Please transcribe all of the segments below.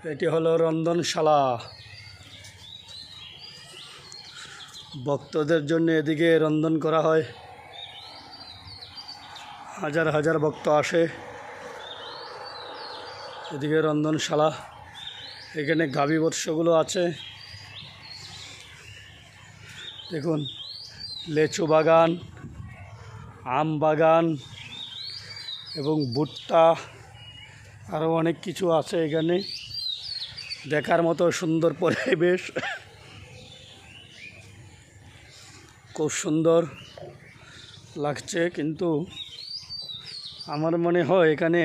এটি হলো রন্ধনশালা। ভক্তদের জন্য এদিকে রন্ধন করা হয়। হাজার হাজার ভক্ত আসে এদিকে রন্ধনশালা। এখানে গাভী বৎসগুলো আছে। দেখুন, লেচু বাগান, আম বাগান এবং ভুট্টা, আরও অনেক কিছু আছে এখানে। দেখার মতো সুন্দর পরিবেশ, খুব সুন্দর লাগছে। কিন্তু আমার মনে হয় এখানে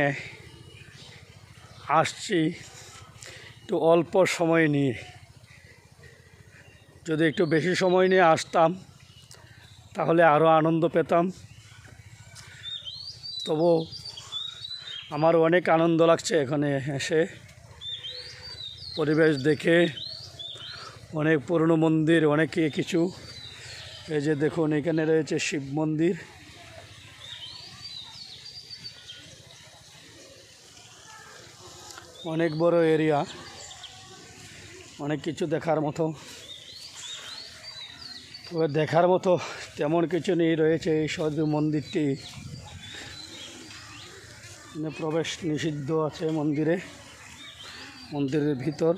আসছি একটু অল্প সময় নিয়ে। যদি একটু বেশি সময় নিয়ে আসতাম তাহলে আরও আনন্দ পেতাম। তবু আমার অনেক আনন্দ লাগছে এখানে এসে, পরিবেশ দেখে। অনেক পুরনো মন্দির, অনেক কিছু। এই যে দেখুন, এখানে রয়েছে শিব মন্দির। অনেক বড় এরিয়া, অনেক কিছু দেখার মতো। তবে দেখার মতো তেমন কিছু নেই। রয়েছে এই শুধু মন্দিরটি, প্রবেশ নিষিদ্ধ আছে মন্দিরে, মন্দিরের ভিতর।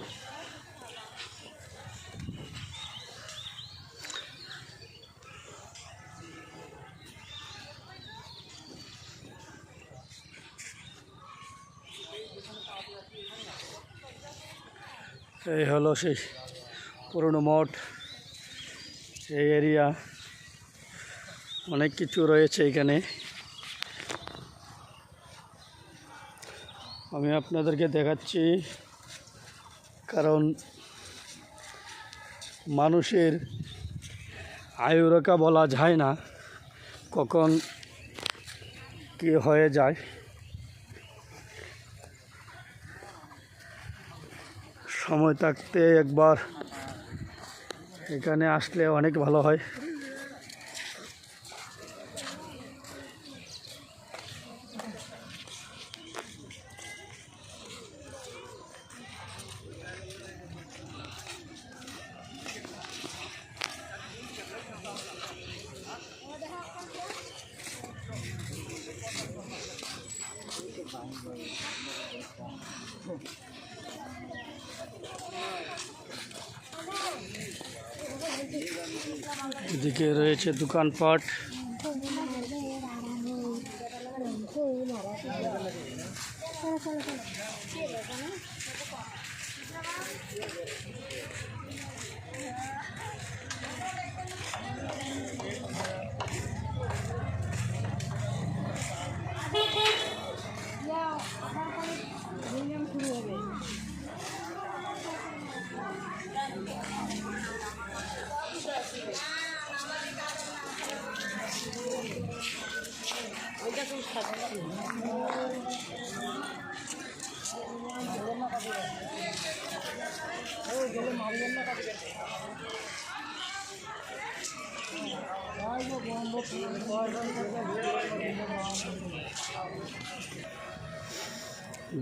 এই হলো সেই পুরনো মঠ, এই এরিয়া। অনেক কিছু রয়েছে এখানে। আমি আপনাদেরকে দেখাচ্ছি, কারণ মানুষের আয়ুরেখা বলা যায় না কখন কি হয়ে যায়। সময় থাকতে একবার এখানে আসলে অনেক ভালো হয়। এদিকে রয়েছে দোকানপাট।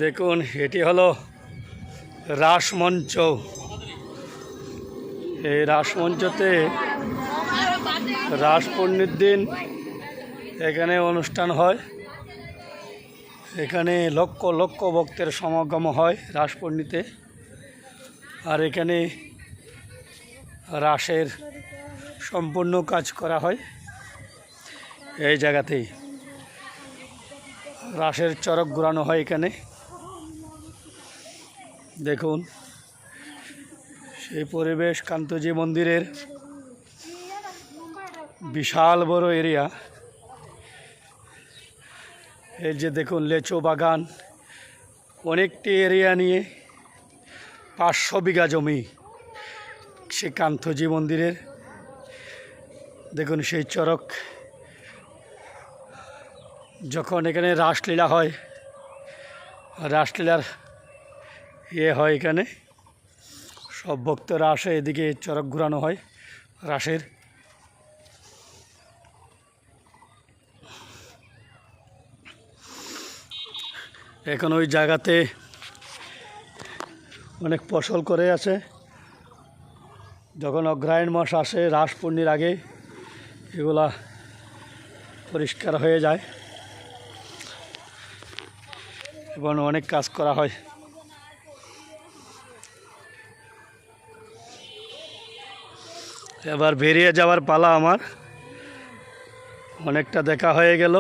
দেখুন, এটি হলো রাসমঞ্চ। এই রাসমঞ্চতে রাস পূর্ণির দিন এখানে অনুষ্ঠান হয়। এখানে লক্ষ লক্ষ ভক্তের সমাগম হয় রাস পূর্ণিতে। আর এখানে রাসের সম্পূর্ণ কাজ করা হয় এই জায়গাতেই। রাসের চরক ঘোরানো হয় এখানে। দেখুন সেই পরিবেশ, কান্তজি মন্দিরের বিশাল বড় এরিয়া। এই যে দেখুন, লেচু বাগান, অনেকটি এরিয়া নিয়ে 500 বিঘা জমি সে কান্তজি মন্দিরের। দেখুন সেই চরক, যখন এখানে রাসলীলা হয়, রাসলীলার হয় এখানে, সব ভক্তরা আসে, এদিকে চরক ঘুরানো হয় রাসের। এখন ওই জায়গাতে অনেক ফসল করে আছে। যখন অগ্রহায়ণ মাস আসে রাস পূর্ণির আগে এগুলা পরিষ্কার হয়ে যায় এবং অনেক কাজ করা হয়। এবার বেরিয়ে যাওয়ার পালা আমার। অনেকটা দেখা হয়ে গেল,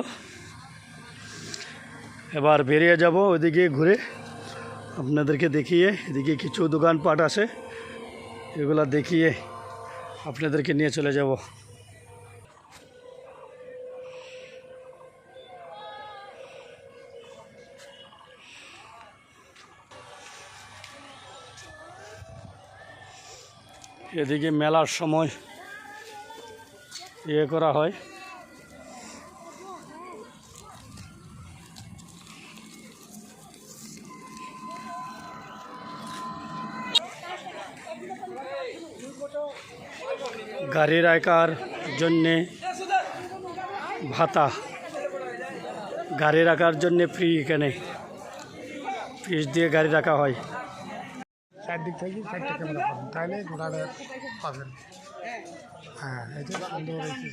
এবার বেরিয়ে যাব ওইদিকে ঘুরে আপনাদেরকে দেখিয়ে। এদিকে কিছু দোকানপাট আছে, এগুলা দেখিয়ে আপনাদেরকে নিয়ে চলে যাব। এদিকে মেলার সময় করা হয়। গাড়ি রাখার জন্যে ভাতা, গাড়ি রাখার জন্যে ফ্রি, এখানে ফিস দিয়ে গাড়ি রাখা হয়। চারদিক থেকে চারটে ক্যামেরা পাবেন, তাহলে ঘোড়াটা পাবেন। হ্যাঁ, এটা সুন্দর হয়েছে।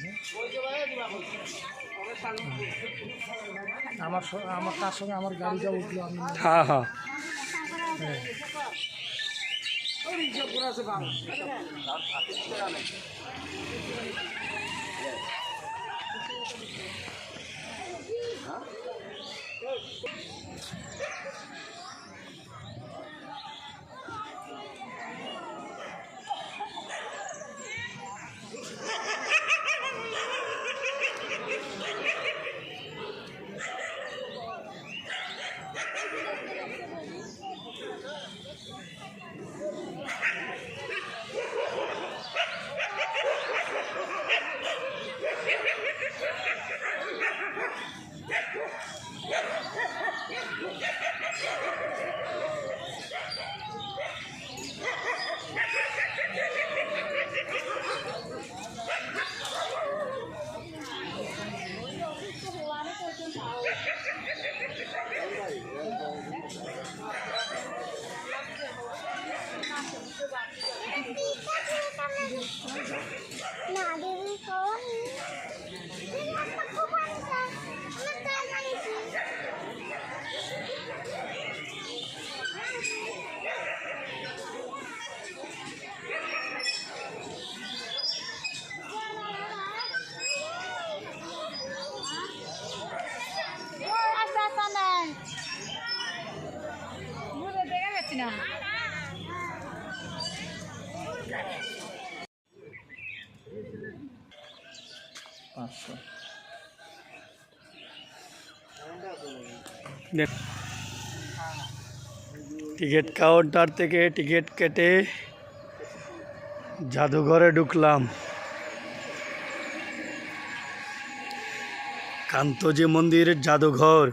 আমার তার সঙ্গে আমার গাড়িটা উঠলো আমি। হ্যাঁ হ্যাঁ, টিকিট কাউন্টার থেকে টিকিট কেটে জাদুঘরে ঢুকলাম। কান্তজি মন্দির জাদুঘর।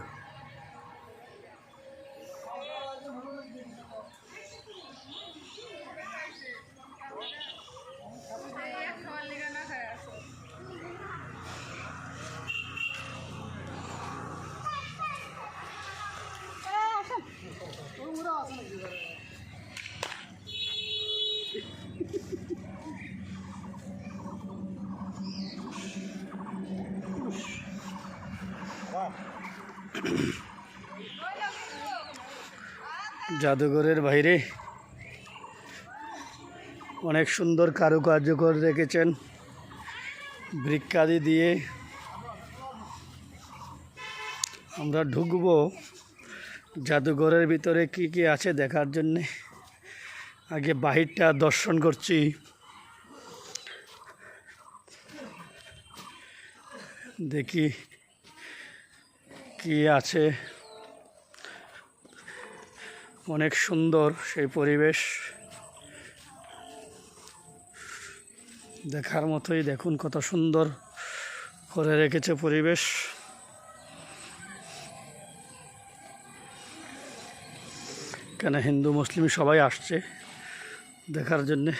জাদুঘরের বাইরে অনেক সুন্দর কারুকার্য করে রেখেছেন বৃক্ষাদি দিয়ে। আমরা ঢুকবো জাদুঘরের ভিতরে কি কি আছে দেখার জন্যে। আগে বাহিরটা দর্শন করছি। দেখি কি আছে। অনেক সুন্দর সেই পরিবেশ, দেখার মতোই। দেখুন কত সুন্দর করে রেখেছে পরিবেশ। কেন হিন্দু মুসলিম সবাই আসছে দেখার জন্যে।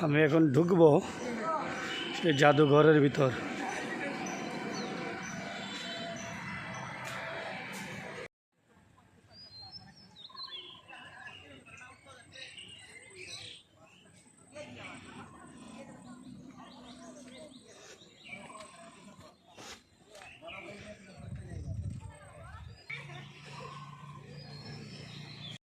আমি এখন ঢুকবো সেই জাদুঘরের ভিতর।